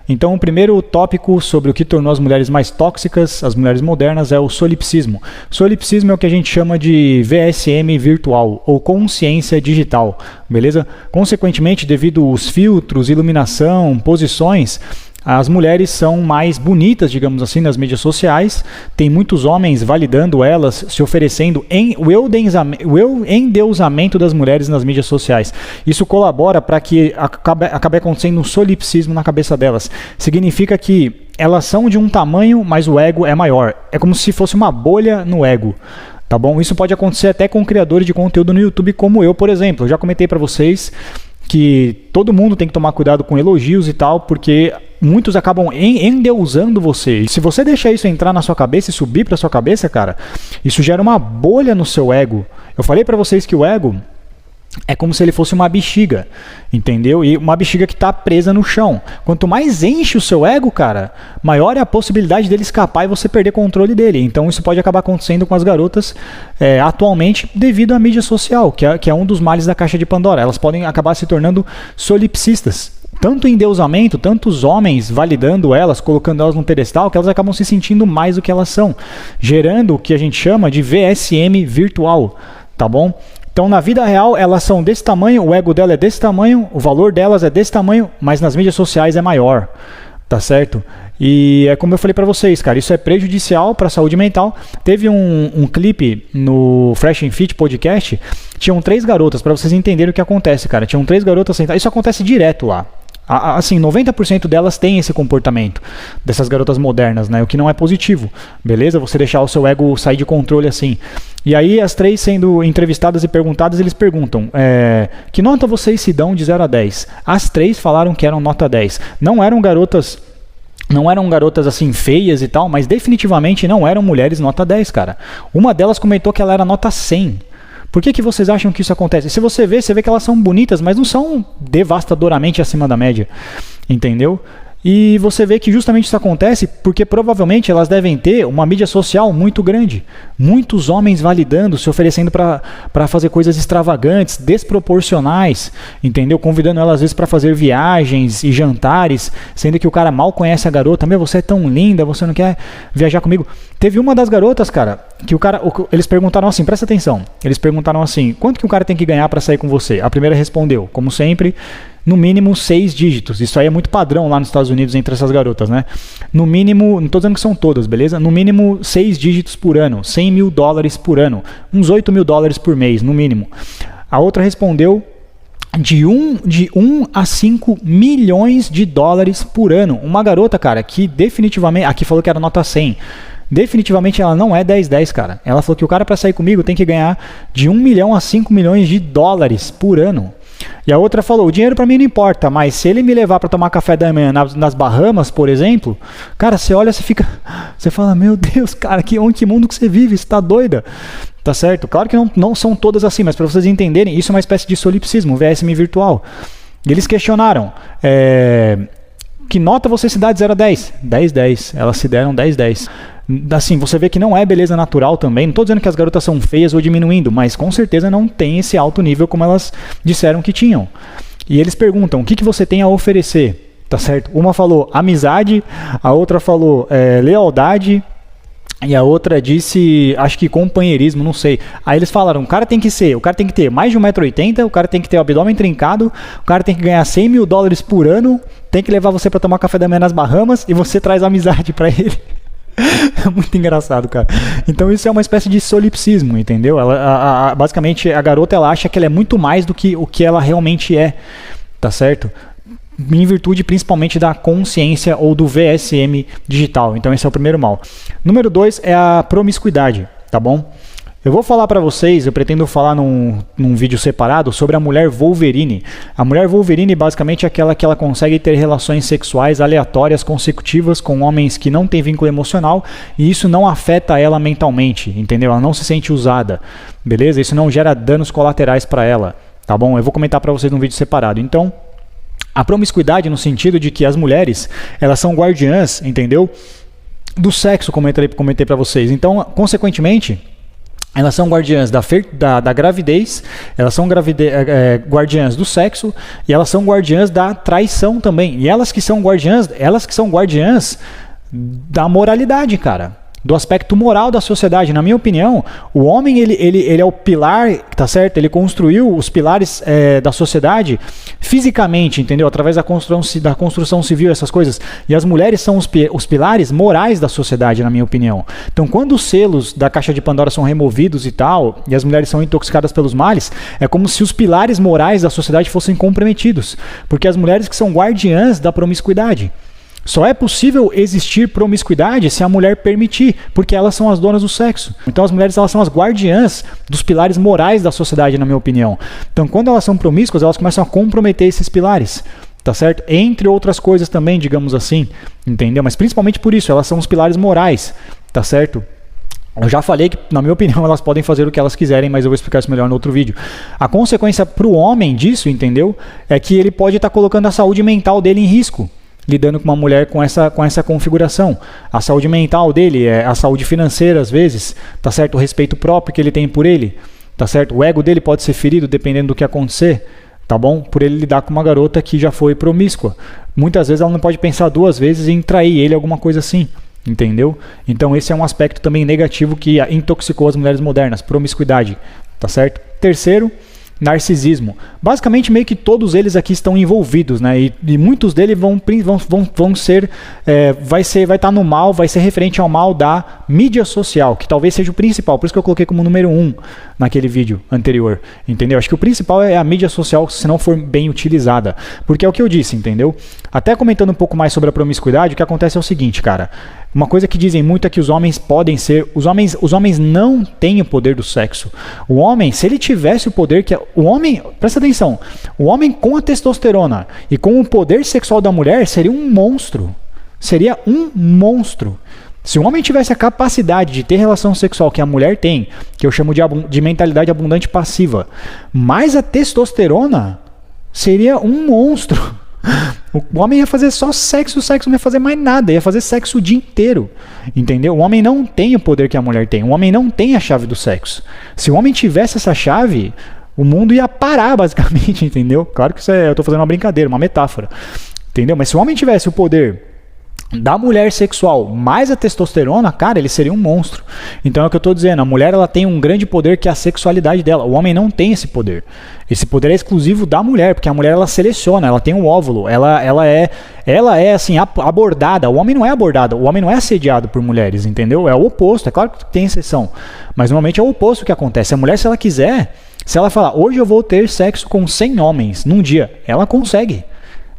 Então, o primeiro tópico sobre o que tornou as mulheres mais tóxicas, as mulheres modernas, é o solipsismo. Solipsismo é o que a gente chama de VSM virtual, ou consciência digital, beleza? Consequentemente, devido aos filtros, iluminação, posições, as mulheres são mais bonitas, digamos assim, nas mídias sociais. Tem muitos homens validando elas, se oferecendo o eu endeusamento das mulheres nas mídias sociais. Isso colabora para que acabe acontecendo um solipsismo na cabeça delas. Significa que elas são de um tamanho, mas o ego é maior. É como se fosse uma bolha no ego. Tá bom? Isso pode acontecer até com criadores de conteúdo no YouTube, como eu, por exemplo. Eu já comentei para vocês que todo mundo tem que tomar cuidado com elogios e tal, porque muitos acabam endeusando você. E se você deixar isso entrar na sua cabeça e subir para sua cabeça, cara, isso gera uma bolha no seu ego. Eu falei para vocês que o ego é como se ele fosse uma bexiga, entendeu? E uma bexiga que está presa no chão. Quanto mais enche o seu ego, cara, maior é a possibilidade dele escapar e você perder controle dele. Então isso pode acabar acontecendo com as garotas atualmente devido à mídia social, que é um dos males da caixa de Pandora. Elas podem acabar se tornando solipsistas. Tanto endeusamento, tantos homens validando elas, colocando elas num pedestal, que elas acabam se sentindo mais do que elas são, gerando o que a gente chama de VSM virtual, tá bom? Então, na vida real, elas são desse tamanho, o ego dela é desse tamanho, o valor delas é desse tamanho, mas nas mídias sociais é maior, tá certo? E é como eu falei pra vocês, cara, isso é prejudicial para a saúde mental. Teve um clipe no Fresh and Fit Podcast, tinham 3 garotas, para vocês entenderem o que acontece, cara. Tinham 3 garotas sentadas, isso acontece direto lá. Assim, 90% delas têm esse comportamento, dessas garotas modernas, né? O que não é positivo, beleza? Você deixar o seu ego sair de controle assim. E aí, as 3 sendo entrevistadas e perguntadas, eles perguntam, que nota vocês se dão de 0 a 10? As 3 falaram que eram nota 10. Não eram garotas assim feias e tal, mas definitivamente não eram mulheres nota 10, cara. Uma delas comentou que ela era nota 100. Por que vocês acham que isso acontece? Se você vê que elas são bonitas, mas não são devastadoramente acima da média, entendeu? E você vê que justamente isso acontece porque provavelmente elas devem ter uma mídia social muito grande. Muitos homens validando, se oferecendo para fazer coisas extravagantes, desproporcionais, entendeu? Convidando elas às vezes para fazer viagens e jantares, sendo que o cara mal conhece a garota. Meu, você é tão linda, você não quer viajar comigo? Teve uma das garotas, cara, que eles perguntaram assim, presta atenção. Eles perguntaram assim, quanto que o cara tem que ganhar para sair com você? A primeira respondeu, como sempre, no mínimo 6 dígitos. Isso aí é muito padrão lá nos Estados Unidos entre essas garotas, né? No mínimo, não estou dizendo que são todas, beleza? No mínimo 6 dígitos por ano, $100 mil por ano, uns $8 mil por mês, no mínimo. A outra respondeu de 1 a 5 milhões de dólares por ano. Uma garota, cara, que definitivamente, aqui falou que era nota 100. Definitivamente ela não é 10-10, cara. Ela falou que o cara para sair comigo tem que ganhar de 1 milhão a 5 milhões de dólares por ano. E a outra falou, o dinheiro para mim não importa, mas se ele me levar para tomar café da manhã nas Bahamas, por exemplo, cara, você olha, você fala, meu Deus, cara, que mundo que você vive, você tá doida? Tá certo? Claro que não são todas assim, mas para vocês entenderem, isso é uma espécie de solipsismo, VSM virtual. E eles questionaram, que nota você se dá de 0 a 10? 10-10, elas se deram 10-10. Assim, você vê que não é beleza natural também. Não estou dizendo que as garotas são feias ou diminuindo, mas com certeza não tem esse alto nível como elas disseram que tinham. E eles perguntam, o que você tem a oferecer? Tá certo? Uma falou amizade, a outra falou lealdade, e a outra disse, acho que companheirismo, não sei. Aí eles falaram, o cara tem que ter mais de 1,80 m, o cara tem que ter o abdômen trincado, o cara tem que ganhar $100 mil por ano, tem que levar você para tomar café da manhã nas Bahamas e você traz amizade para ele. É muito engraçado, cara. Então isso é uma espécie de solipsismo, entendeu? Basicamente a garota ela acha que ela é muito mais do que o que ela realmente é, tá certo? Em virtude principalmente da consciência ou do VSM digital. Então esse é o primeiro mal. Número 2 é a promiscuidade, tá bom? Eu vou falar para vocês, eu pretendo falar num vídeo separado sobre a mulher Wolverine. A mulher Wolverine basicamente é aquela que ela consegue ter relações sexuais aleatórias consecutivas com homens que não têm vínculo emocional e isso não afeta ela mentalmente, entendeu? Ela não se sente usada, beleza? Isso não gera danos colaterais para ela, tá bom? Eu vou comentar para vocês num vídeo separado. Então, a promiscuidade no sentido de que as mulheres, elas são guardiãs, entendeu? Do sexo, comentei para vocês. Então, consequentemente, Elas são guardiãs da gravidez, elas são guardiãs do sexo e elas são guardiãs da traição também. E elas que são guardiãs da moralidade, cara. Do aspecto moral da sociedade. Na minha opinião, o homem ele é o pilar, tá certo? Ele construiu os pilares da sociedade fisicamente, entendeu? Através da construção civil, essas coisas. E as mulheres são os pilares morais da sociedade, na minha opinião. Então, quando os selos da caixa de Pandora são removidos e tal, e as mulheres são intoxicadas pelos males, é como se os pilares morais da sociedade fossem comprometidos. Porque as mulheres que são guardiãs da promiscuidade. Só é possível existir promiscuidade se a mulher permitir, porque elas são as donas do sexo. Então as mulheres elas são as guardiãs dos pilares morais da sociedade, na minha opinião. Então quando elas são promíscuas, elas começam a comprometer esses pilares, tá certo? Entre outras coisas também, digamos assim, entendeu? Mas principalmente por isso, elas são os pilares morais, tá certo? Eu já falei que, na minha opinião, elas podem fazer o que elas quiserem, mas eu vou explicar isso melhor no outro vídeo. A consequência para o homem disso, entendeu? É que ele pode estar colocando a saúde mental dele em risco, lidando com uma mulher com essa configuração. A saúde mental dele, a saúde financeira às vezes, tá certo? O respeito próprio que ele tem por ele, tá certo? O ego dele pode ser ferido dependendo do que acontecer, tá bom? Por ele lidar com uma garota que já foi promíscua. Muitas vezes ela não pode pensar duas vezes em trair ele, alguma coisa assim, entendeu? Então esse é um aspecto também negativo que intoxicou as mulheres modernas, promiscuidade, tá certo? Terceiro, narcisismo. Basicamente, meio que todos eles aqui estão envolvidos, né? E muitos deles vão ser, vai estar no mal, vai ser referente ao mal da mídia social, que talvez seja o principal. Por isso que eu coloquei como número 1 naquele vídeo anterior, entendeu? Acho que o principal é a mídia social, se não for bem utilizada. Porque é o que eu disse, entendeu? Até comentando um pouco mais sobre a promiscuidade, o que acontece é o seguinte, cara. Uma coisa que dizem muito é que os homens podem ser... Os homens não têm o poder do sexo. O homem, se ele tivesse o poder que... O homem... Presta atenção. O homem com a testosterona e com o poder sexual da mulher seria um monstro. Seria um monstro. Se o homem tivesse a capacidade de ter relação sexual que a mulher tem, que eu chamo de mentalidade abundante passiva, mais a testosterona, seria um monstro. O homem ia fazer só sexo, o sexo não ia fazer mais nada, ia fazer sexo o dia inteiro, entendeu? O homem não tem o poder que a mulher tem, o homem não tem a chave do sexo. Se o homem tivesse essa chave, o mundo ia parar basicamente, entendeu? Claro que eu estou fazendo uma brincadeira, uma metáfora, entendeu? Mas se o homem tivesse o poder da mulher sexual mais a testosterona, cara, ele seria um monstro. Então é o que eu estou dizendo, a mulher ela tem um grande poder que é a sexualidade dela, o homem não tem esse poder. Esse poder é exclusivo da mulher, porque a mulher ela seleciona, ela tem um óvulo, ela é assim abordada, o homem não é abordado, o homem não é assediado por mulheres, entendeu? É o oposto, é claro que tem exceção, mas normalmente é o oposto que acontece. A mulher, se ela quiser, se ela falar, hoje eu vou ter sexo com 100 homens num dia, ela consegue.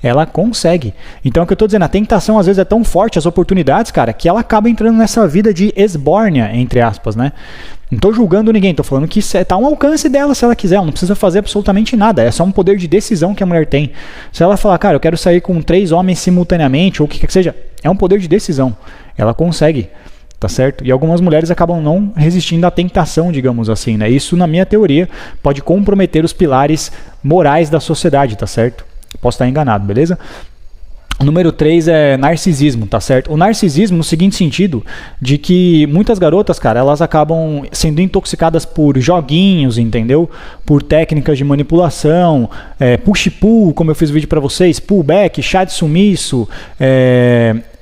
Ela consegue. Então é o que eu estou dizendo, a tentação às vezes é tão forte, as oportunidades, cara, que ela acaba entrando nessa vida de esbórnia, entre aspas, né? Não estou julgando ninguém, estou falando que está ao alcance dela se ela quiser, ela não precisa fazer absolutamente nada, é só um poder de decisão que a mulher tem. Se ela falar, cara, eu quero sair com 3 homens simultaneamente, ou o que quer que seja, é um poder de decisão, ela consegue, tá certo? E algumas mulheres acabam não resistindo à tentação, digamos assim, né? Isso, na minha teoria, pode comprometer os pilares morais da sociedade, tá certo? Posso estar enganado, beleza? O número 3 é narcisismo, tá certo? O narcisismo no seguinte sentido, de que muitas garotas, cara, elas acabam sendo intoxicadas por joguinhos, entendeu? Por técnicas de manipulação, push-pull, como eu fiz o vídeo pra vocês, pull-back, chá de sumiço,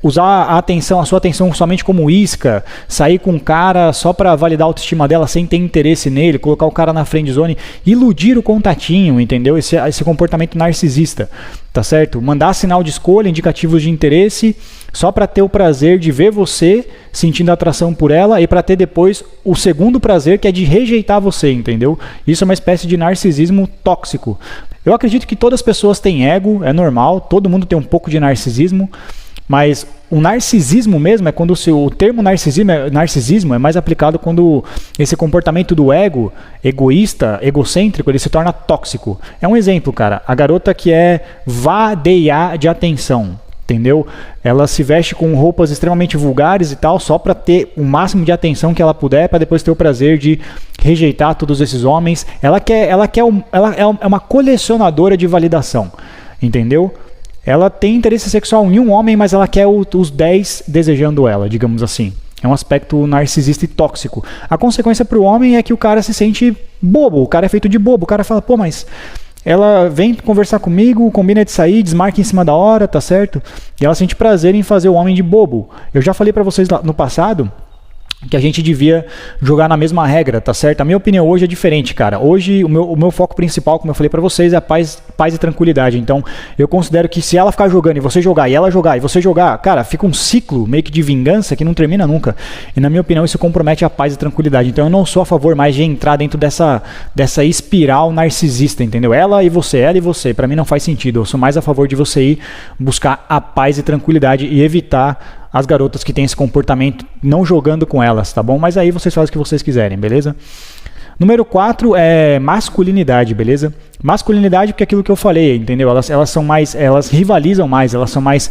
usar a sua atenção somente como isca, sair com um cara só para validar a autoestima dela sem ter interesse nele, colocar o cara na friend zone, iludir o contatinho, entendeu? Esse comportamento narcisista, tá certo? Mandar sinal de escolha, indicativos de interesse, só para ter o prazer de ver você sentindo atração por ela e para ter depois o segundo prazer, que é de rejeitar você, entendeu? Isso é uma espécie de narcisismo tóxico. Eu acredito que todas as pessoas têm ego, é normal, todo mundo tem um pouco de narcisismo, mas o narcisismo mesmo é quando o termo narcisismo é mais aplicado quando esse comportamento do ego, egoísta, egocêntrico, ele se torna tóxico. É um exemplo, cara, a garota que é vadeia de atenção, entendeu? Ela se veste com roupas extremamente vulgares e tal, só para ter o máximo de atenção que ela puder, para depois ter o prazer de rejeitar todos esses homens. Ela é uma colecionadora de validação, entendeu? Ela tem interesse sexual em um homem, mas ela quer os 10 desejando ela, digamos assim. É um aspecto narcisista e tóxico. A consequência para o homem é que o cara se sente bobo, o cara é feito de bobo, o cara fala, pô, mas ela vem conversar comigo, combina de sair, desmarca em cima da hora, tá certo? E ela sente prazer em fazer o homem de bobo. Eu já falei pra vocês no passado que a gente devia jogar na mesma regra, tá certo? A minha opinião hoje é diferente, cara. Hoje o meu foco principal, como eu falei pra vocês, é a paz e tranquilidade. Então, eu considero que se ela ficar jogando e você jogar, e ela jogar e você jogar, cara, fica um ciclo meio que de vingança que não termina nunca. E na minha opinião, isso compromete a paz e tranquilidade. Então, eu não sou a favor mais de entrar dentro dessa espiral narcisista, entendeu? Ela e você. Pra mim não faz sentido. Eu sou mais a favor de você ir buscar a paz e tranquilidade e evitar as garotas que têm esse comportamento, não jogando com elas, tá bom? Mas aí vocês fazem o que vocês quiserem, beleza? Número 4 é masculinidade, beleza? Masculinidade porque é aquilo que eu falei, entendeu? Elas são mais, elas rivalizam mais, elas são mais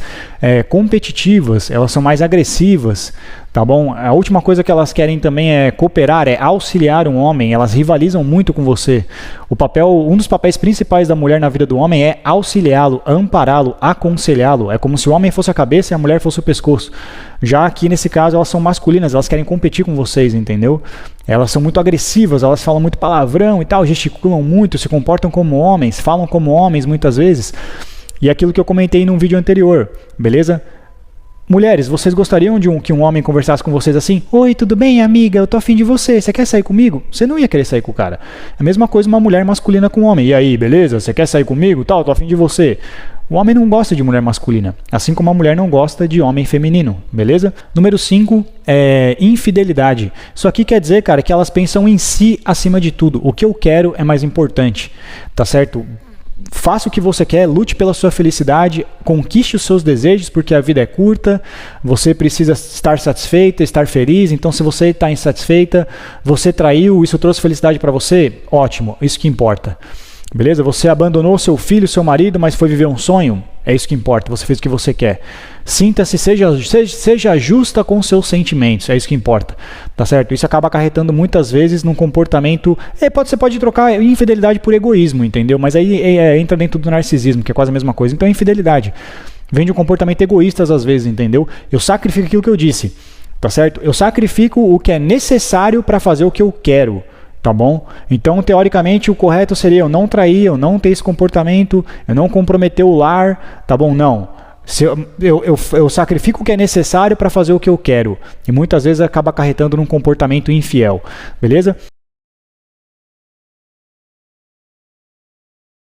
competitivas, elas são mais agressivas, tá bom? A última coisa que elas querem também é cooperar, é auxiliar um homem, elas rivalizam muito com você. Um dos papéis principais da mulher na vida do homem é auxiliá-lo, ampará-lo, aconselhá-lo. É como se o homem fosse a cabeça e a mulher fosse o pescoço. Já aqui nesse caso elas são masculinas, elas querem competir com vocês, entendeu? Elas são muito agressivas, elas falam muito palavrão e tal, gesticulam muito, se comportam como homens, falam como homens muitas vezes. E aquilo que eu comentei num vídeo anterior, beleza? Mulheres, vocês gostariam de que um homem conversasse com vocês assim? Oi, tudo bem, amiga? Eu tô afim de você. Você quer sair comigo? Você não ia querer sair com o cara. É a mesma coisa uma mulher masculina com um homem. E aí, beleza? Você quer sair comigo? Tal, tô afim de você. O homem não gosta de mulher masculina, assim como a mulher não gosta de homem feminino, beleza? Número 5 é infidelidade. Isso aqui quer dizer, cara, que elas pensam em si acima de tudo. O que eu quero é mais importante, tá certo? Faça o que você quer, lute pela sua felicidade, conquiste os seus desejos, porque a vida é curta, você precisa estar satisfeita, estar feliz. Então, se você está insatisfeita, você traiu, isso trouxe felicidade para você, ótimo, isso que importa. Beleza? Você abandonou seu filho, seu marido, mas foi viver um sonho? É isso que importa, você fez o que você quer. Sinta-se, seja justa com seus sentimentos, é isso que importa, tá certo? Isso acaba acarretando muitas vezes num comportamento... Você pode trocar infidelidade por egoísmo, entendeu? Mas aí entra dentro do narcisismo, que é quase a mesma coisa. Então, infidelidade vem de um comportamento egoísta às vezes, entendeu? Eu sacrifico aquilo que eu disse, tá certo? Eu sacrifico o que é necessário para fazer o que eu quero. Tá bom? Então, teoricamente, o correto seria eu não trair, eu não ter esse comportamento, eu não comprometer o lar, tá bom? Não. Eu sacrifico o que é necessário para fazer o que eu quero. E muitas vezes acaba acarretando num comportamento infiel. Beleza?